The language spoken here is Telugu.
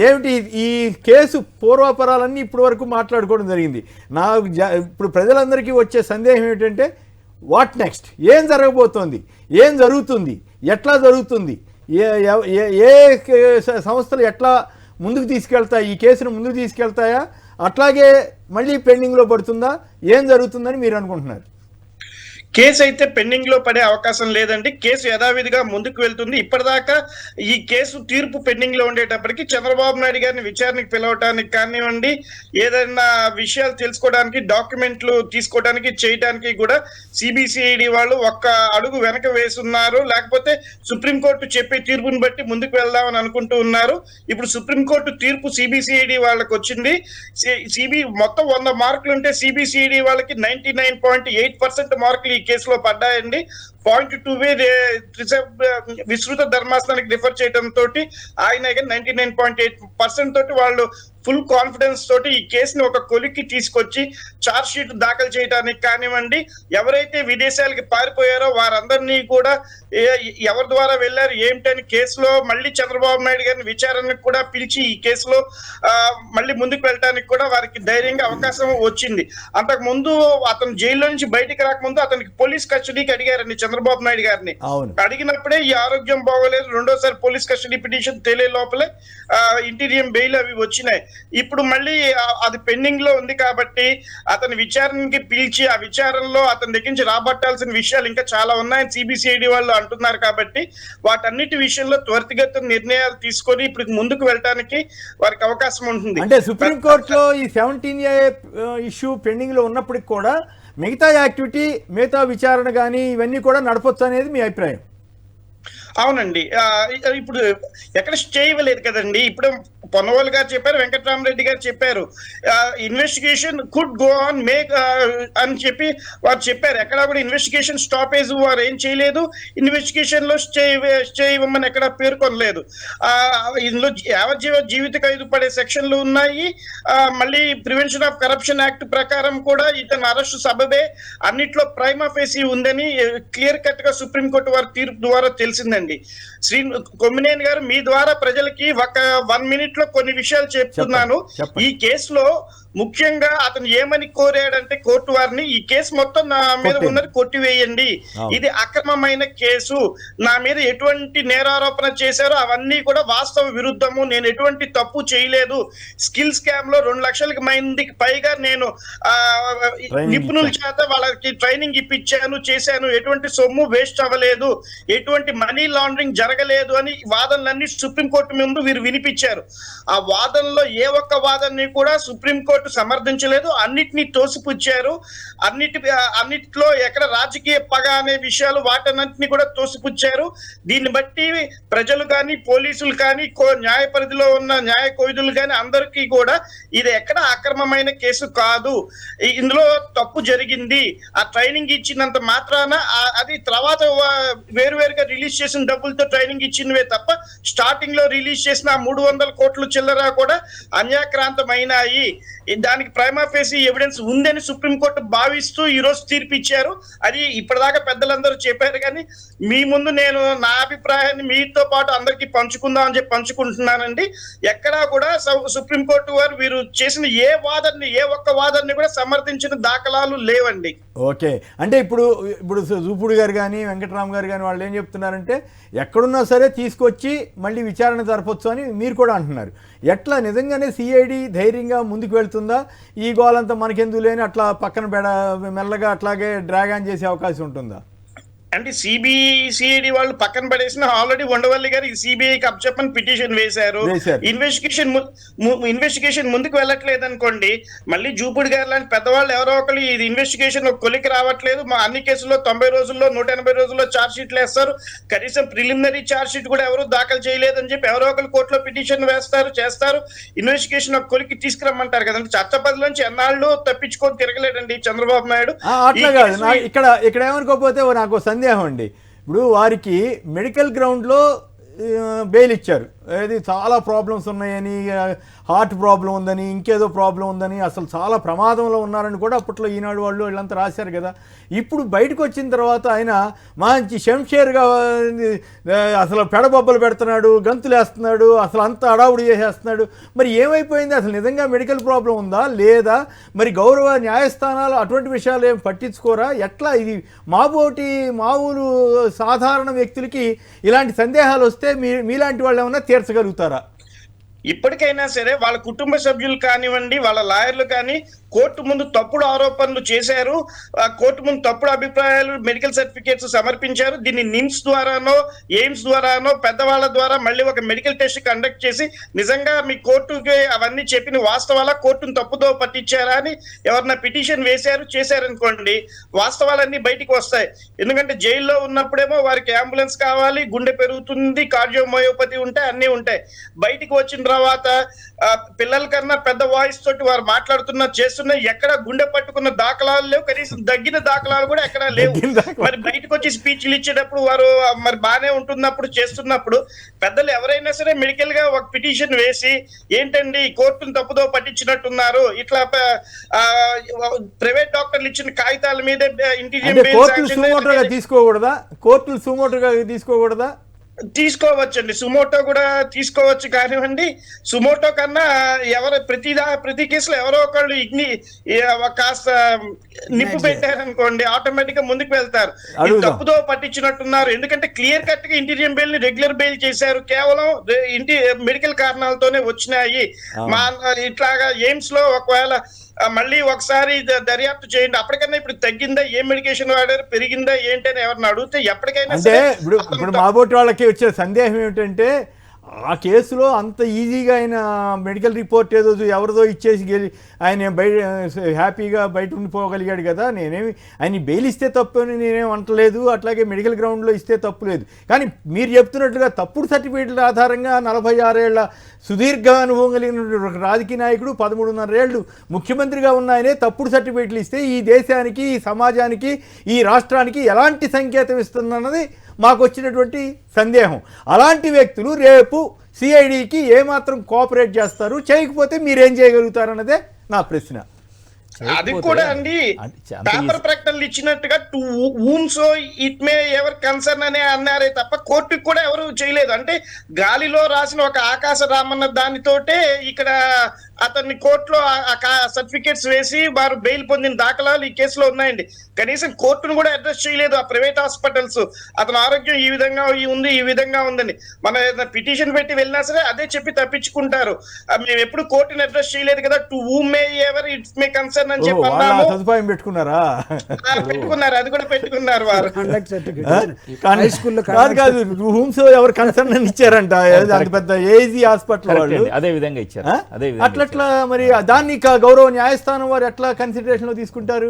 ఏమిటి ఈ కేసు పూర్వాపరాలన్నీ ఇప్పటి వరకు మాట్లాడుకోవడం జరిగింది. నాకు ఇప్పుడు ప్రజలందరికీ వచ్చే సందేహం ఏమిటంటే వాట్ నెక్స్ట్, ఏం జరగబోతోంది, ఏం జరుగుతుంది, ఎట్లా జరుగుతుంది, ఏ సంస్థలు ఎట్లా ముందుకు తీసుకెళ్తాయి, ఈ కేసును ముందుకు తీసుకెళ్తాయా, అట్లాగే మళ్ళీ పెండింగ్లో పడుతుందా, ఏం జరుగుతుందని మీరు అనుకుంటున్నారు? కేసు అయితే పెండింగ్ లో పడే అవకాశం లేదండి. కేసు యథావిధిగా ముందుకు వెళ్తుంది. ఇప్పటిదాకా ఈ కేసు తీర్పు పెండింగ్ లో ఉండేటప్పటికి చంద్రబాబు నాయుడు గారిని విచారణకు పిలవటానికి కానివ్వండి, ఏదైనా విషయాలు తెలుసుకోవడానికి, డాక్యుమెంట్లు తీసుకోవడానికి, చేయడానికి కూడా సిబిసిఐడి వాళ్ళు ఒక్క అడుగు వెనక వేస్తున్నారు. లేకపోతే సుప్రీంకోర్టు చెప్పే తీర్పుని బట్టి ముందుకు వెళ్దామని అనుకుంటూ ఉన్నారు. ఇప్పుడు సుప్రీంకోర్టు తీర్పు సిబిసిఐడి వాళ్ళకి వచ్చింది. మొత్తం 100 మార్కులు ఉంటే సిబిసిఐడి వాళ్ళకి 99.8% మార్కులు ఈ కేసులో పడ్డాయండి. 0.2 విస్తృత ధర్మాసనానికి రిఫర్ చేయడం తోటి ఆయన 99.8% తోటి వాళ్ళు ఫుల్ కాన్ఫిడెన్స్ తోటి ఈ కేసుని ఒక కొలిక్కి తీసుకొచ్చి చార్జ్ షీట్ దాఖలు చేయడానికి కానివ్వండి, ఎవరైతే విదేశాలకి పారిపోయారో వారందరినీ కూడా ఎవరి ద్వారా వెళ్ళారు ఏమిటని కేసులో మళ్ళీ చంద్రబాబు నాయుడు గారిని విచారణకు కూడా పిలిచి ఈ కేసులో మళ్ళీ ముందుకు వెళ్ళడానికి కూడా వారికి ధైర్యంగా అవకాశం వచ్చింది. అంతకు ముందు అతను జైల్లో నుంచి బయటికి రాకముందు అతనికి పోలీస్ కస్టడీకి అడిగారండి చంద్రబాబు నాయుడు గారిని. అడిగినప్పుడే ఈ ఆరోగ్యం బాగోలేదు, రెండోసారి పోలీస్ కస్టడీ పిటిషన్ తేలే లోపలే ఇంటీరియం బెయిల్ అవి వచ్చినాయి. ఇప్పుడు మళ్ళీ అది పెండింగ్ లో ఉంది కాబట్టి అతని విచారణకి పిలిచి ఆ విచారణలో అతని దగ్గర నుంచి రాబట్టాల్సిన విషయాలు ఇంకా చాలా ఉన్నాయని సిబిసిఐడి వాళ్ళు అంటున్నారు. కాబట్టి వాటన్నిటి విషయంలో త్వరితగతిన నిర్ణయాలు తీసుకొని ఇప్పుడు ముందుకు వెళ్ళడానికి వారికి అవకాశం ఉంటుంది. అంటే సుప్రీంకోర్టులో ఈ 17A ఇష్యూ పెండింగ్ లో ఉన్నప్పటికి కూడా మిగతా యాక్టివిటీ, మిగతా విచారణ కానీ ఇవన్నీ కూడా నడపొచ్చు అనేది మీ అభిప్రాయం? అవునండి. ఇప్పుడు ఎక్కడ స్టే ఇవ్వలేదు కదండి. ఇప్పుడు పొన్నవాళ్ళు గారు చెప్పారు, వెంకటరామరెడ్డి గారు చెప్పారు, investigation could go on make అని చెప్పి వారు చెప్పారు. ఎక్కడ కూడా ఇన్వెస్టిగేషన్ స్టాపేజ్ వారు ఏం చేయలేదు. ఇన్వెస్టిగేషన్ లో స్టే ఇవ్వమని ఎక్కడ పేర్కొనలేదు. ఇందులో యావజ్జీవ జీవిత ఖైదు పడే సెక్షన్లు ఉన్నాయి. మళ్ళీ ప్రివెన్షన్ ఆఫ్ కరప్షన్ యాక్ట్ ప్రకారం కూడా ఇతను అరెస్టు సబబే అన్నిట్లో ప్రైమా ఫేసి ఉందని క్లియర్ కట్ గా సుప్రీంకోర్టు వారి తీర్పు ద్వారా తెలిసిందండి. శ్రీ కొమ్మినేని గారు, మీ ద్వారా ప్రజలకి ఒక 1 minute లో కొన్ని విషయాలు చెప్తున్నాను. ఈ కేసులో ముఖ్యంగా అతను ఏమని కోరాడంటే కోర్టు వారిని, ఈ కేసు మొత్తం నా మీద ఉన్నది కొట్టివేయండి, ఇది అక్రమమైన కేసు, నా మీద ఎటువంటి నేరారోపణ చేశారో అవన్నీ కూడా వాస్తవ విరుద్ధము, నేను ఎటువంటి తప్పు చేయలేదు, స్కిల్ స్కామ్ లో 2 లక్షల మందికి పైగా నేను నిపుణుల చేత వాళ్ళకి ట్రైనింగ్ ఇప్పించాను, చేశాను, ఎటువంటి సొమ్ము వేస్ట్ అవ్వలేదు, ఎటువంటి మనీ లాండరింగ్ జరగలేదు అని వాదనలన్నీ సుప్రీంకోర్టు ముందు వీరు వినిపించారు. ఆ వాదనలో ఏ ఒక్క వాదనని కూడా సుప్రీంకోర్టు సమర్థించలేదు, అన్నిటినీ తోసిపుచ్చారు. అన్నిటిలో ఎక్కడ రాజకీయ పగ అనే విషయాలు వాటన్నిటిని కూడా తోసిపుచ్చారు. దీన్ని బట్టి ప్రజలు కానీ, పోలీసులు కానీ, న్యాయ పరిధిలో ఉన్న న్యాయ కోవిదులు కానీ అందరికీ కూడా ఇది ఎక్కడ అక్రమమైన కేసు కాదు, ఇందులో తప్పు జరిగింది, ఆ ట్రైనింగ్ ఇచ్చినంత మాత్రాన అది తర్వాత వేరువేరుగా రిలీజ్ చేసిన డబ్బులతో ట్రైనింగ్ ఇచ్చినవే తప్ప స్టార్టింగ్ లో రిలీజ్ చేసిన 300 కోట్ల చిల్లర కూడా అన్యాక్రాంతమైనాయి, దానికి ప్రైమా ఫేసి ఎవిడెన్స్ ఉందని సుప్రీంకోర్టు భావిస్తూ ఈ రోజు తీర్పు ఇచ్చారు. అది ఇప్పటిదాకా పెద్దలందరూ చెప్పారు, కానీ మీ ముందు నేను నా అభిప్రాయాన్ని మీతో పాటు అందరికీ పంచుకుందాం అని చెప్పి పంచుకుంటున్నానండి. ఎక్కడా కూడా సుప్రీంకోర్టు వారు వీరు చేసిన ఏ ఒక్క వాదనని కూడా సమర్థించిన దాఖలాలు లేవండి. ఓకే, అంటే ఇప్పుడు జూపూడి గారు కానీ, వెంకటరామ్ గారు కానీ వాళ్ళు ఏం చెప్తున్నారంటే ఎక్కడున్నా సరే తీసుకొచ్చి మళ్ళీ విచారణ జరపొచ్చు అని మీరు కూడా అంటున్నారు. ఎట్లా నిజంగానే సిఐడి ధైర్యంగా ముందుకు వెళ్తుందా, ఈ గోలంతా మనకెందుకు లేని అట్లా పక్కన మెల్లగా అట్లాగే డ్రాగ్ ఆన్ చేసే అవకాశం ఉంటుందా? అంటే సిబిసిఐడి వాళ్ళు పక్కన పడేసిన ఆల్రెడీ ఉండవల్లి గారు సిబిఐకి అప్పచెప్పని పిటిషన్ వేశారు. ఇన్వెస్టిగేషన్ ముందుకు వెళ్ళట్లేదు అనుకోండి, మళ్ళీ జూపూడి గారు లాంటి పెద్దవాళ్ళు ఎవరో ఒకరు ఇది ఇన్వెస్టిగేషన్ కొలికి రావట్లేదు, మా అన్ని కేసుల్లో 90 రోజుల్లో 180 రోజుల్లో ఛార్జ్ షీట్లు వేస్తారు, కనీసం ప్రిలిమినరీ ఛార్జ్ షీట్ కూడా ఎవరు దాఖలు చేయలేదని చెప్పి ఎవరో ఒకరు కోర్టులో పిటిషన్ చేస్తారు, ఇన్వెస్టిగేషన్ కొలికి తీసుకురమ్మంటారు కదండి. చట్టపదిలోంచి ఎన్నాళ్ళు తప్పించుకొని తిరగలేడండి చంద్రబాబు నాయుడు. అట్లా కాదు, ఇక్కడ ఏమనుకోకపోతే నాకు సందేహం అండి. ఇప్పుడు వారికి మెడికల్ గ్రౌండ్లో బెయిల్ ఇచ్చారు ఏది చాలా ప్రాబ్లమ్స్ ఉన్నాయని, హార్ట్ ప్రాబ్లం ఉందని, ఇంకేదో ప్రాబ్లం ఉందని, అసలు చాలా ప్రమాదంలో ఉన్నారని కూడా అప్పట్లో ఈనాడు వాళ్ళు వీళ్ళంతా రాశారు కదా. ఇప్పుడు బయటకు వచ్చిన తర్వాత ఆయన మంచి శంషేర్గా అసలు పెడబొబ్బలు పెడుతున్నాడు, గంతులు వేస్తున్నాడు, అసలు అంతా అడావుడి చేసేస్తున్నాడు. మరి ఏమైపోయింది? అసలు నిజంగా మెడికల్ ప్రాబ్లం ఉందా లేదా? మరి గౌరవ న్యాయస్థానాలు అటువంటి విషయాలు ఏం పట్టించుకోరా? ఎట్లా ఇది మామూలు సాధారణ వ్యక్తులకి ఇలాంటి సందేహాలు వస్తే మీలాంటి వాళ్ళు ఏమన్నా తీర్చగలుగుతారా? ఇప్పటికైనా సరే వాళ్ళ కుటుంబ సభ్యులు కానివ్వండి, వాళ్ళ లాయర్లు కానీ కోర్టు ముందు తప్పుడు ఆరోపణలు చేశారు, కోర్టు ముందు తప్పుడు అభిప్రాయాలు, మెడికల్ సర్టిఫికేట్స్ సమర్పించారు. దీన్ని నిమ్స్ ద్వారానో ఎయిమ్స్ ద్వారానో పెద్దవాళ్ళ ద్వారా మళ్ళీ ఒక మెడికల్ టెస్ట్ కండక్ట్ చేసి నిజంగా మీ కోర్టుకి అవన్నీ చెప్పిన వాస్తవాల కోర్టును తప్పుదో పట్టించారా అని ఎవరన్నా పిటిషన్ చేశారనుకోండి, వాస్తవాలన్నీ బయటికి వస్తాయి. ఎందుకంటే జైల్లో ఉన్నప్పుడేమో వారికి అంబులెన్స్ కావాలి, గుండె పెరుగుతుంది, కార్డియోమయోపతి ఉంటాయి, అన్నీ ఉంటాయి. బయటికి వచ్చిన తర్వాత పిల్లల కన్నా పెద్ద వాయిస్ తోటి వారు చేస్తున్న ఎక్కడ గుండె పట్టుకున్న దాఖలాలు లేవు, కనీసం దగ్గిన దాఖలాలు కూడా ఎక్కడ లేవు. మరి బయటకు వచ్చి స్పీచ్లు ఇచ్చేటప్పుడు వారు మరి బాగానే ఉంటున్నప్పుడు చేస్తున్నప్పుడు పెద్దలు ఎవరైనా సరే మెడికల్ గా ఒక పిటిషన్ వేసి ఏంటండి కోర్టును తప్పుదో పట్టించినట్టున్నారు, ఇట్లా ప్రైవేట్ డాక్టర్లు ఇచ్చిన కాగితాల మీద ఇంటీరియర్ కోర్టులు సుమోటోగా తీసుకోకూడదా? తీసుకోవచ్చండి, సుమోటో కూడా తీసుకోవచ్చు. కానివ్వండి, సుమోటో కన్నా ప్రతి కేసులో ఎవరో ఒకళ్ళు కాస్త నిప్పు పెట్టారనుకోండి, ఆటోమేటిక్ గా ముందుకు వెళ్తారు. తప్పుదో పట్టించినట్టున్నారు, ఎందుకంటే క్లియర్ కట్ గా ఇంటీరియం బెయిల్ ని రెగ్యులర్ బెయిల్ చేశారు, కేవలం మెడికల్ కారణాలతోనే వచ్చినాయి. ఇట్లాగా ఎయిమ్స్ లో ఒకవేళ మళ్ళీ ఒకసారి దర్యాప్తు చేయండి, అప్పటికన్నా ఇప్పుడు తగ్గిందా, ఏ మెడికేషన్ వాడారు, పెరిగిందా ఏంటి అని ఎవరిని అడిగితే ఎప్పటికైనా అంటే ఇప్పుడు మాబోటి వాళ్ళకి వచ్చే సందేహం ఏమిటంటే ఆ కేసులో అంత ఈజీగా ఆయన మెడికల్ రిపోర్ట్ ఏదో ఎవరిదో ఇచ్చేసి ఆయన హ్యాపీగా బయట ఉండిపోగలిగాడు కదా. ఆయన బెయిల్ ఇస్తే తప్పు అని నేనేం అంటలేదు, అట్లాగే మెడికల్ గ్రౌండ్లో ఇస్తే తప్పు లేదు. కానీ మీరు చెప్తున్నట్లుగా తప్పుడు సర్టిఫికేట్ల ఆధారంగా 46 ఏళ్ల సుదీర్ఘ అనుభవం కలిగిన రాజకీయ నాయకుడు 13.5 ఏళ్ళు ముఖ్యమంత్రిగా ఉన్నాయనే తప్పుడు సర్టిఫికేట్లు ఇస్తే ఈ దేశానికి, ఈ సమాజానికి, ఈ రాష్ట్రానికి ఎలాంటి సంకేతం ఇస్తుందన్నది మాకు వచ్చినటువంటి సందేహం. అలాంటి వ్యక్తులు రేపు సిఐడికి ఏమాత్రం కోఆపరేట్ చేస్తారు, చేయకపోతే మీరేం చేయగలుగుతారన్నదే నా ప్రశ్న. అది కూడా అండి పేపర్ ప్రకటనలు ఇచ్చినట్టుగా to whom's it may ever concern అనే అన్నారే తప్ప కోర్టుకి కూడా ఎవరు చేయలేదు. అంటే గాలిలో రాసిన ఒక ఆకాశ రామన్న దానితోటే ఇక్కడ అతన్ని కోర్టులో సర్టిఫికేట్స్ వేసి వారు బెయిల్ పొందిన దాఖలాలు ఈ కేసులో ఉన్నాయండి. కనీసం కోర్టును కూడా అడ్రస్ చేయలేదు. ఆ ప్రైవేట్ హాస్పిటల్స్ అతని ఆరోగ్యం ఈ విధంగా ఉంది, ఈ విధంగా ఉందని మన పిటిషన్ పెట్టి వెళ్ళినా సరే అదే చెప్పి తప్పించుకుంటారు. మేము ఎప్పుడు కోర్టుని అడ్రస్ చేయలేదు కదా, to whom may ever it may concern అని చెప్పి సదుపాయం పెట్టుకున్నారా? పెట్టుకున్నారు, అది కూడా పెట్టుకున్నారు వారు. కాదు రూమ్స్ ఎవరు కన్సర్న్ అని ఇచ్చారంట, అంత పెద్ద ఏజీ హాస్పిటల్ వాళ్ళు అదే విధంగా ఇచ్చారు. అట్లా మరి దాన్ని గౌరవ న్యాయస్థానం వారు ఎట్లా కన్సిడరేషన్ లో తీసుకుంటారు?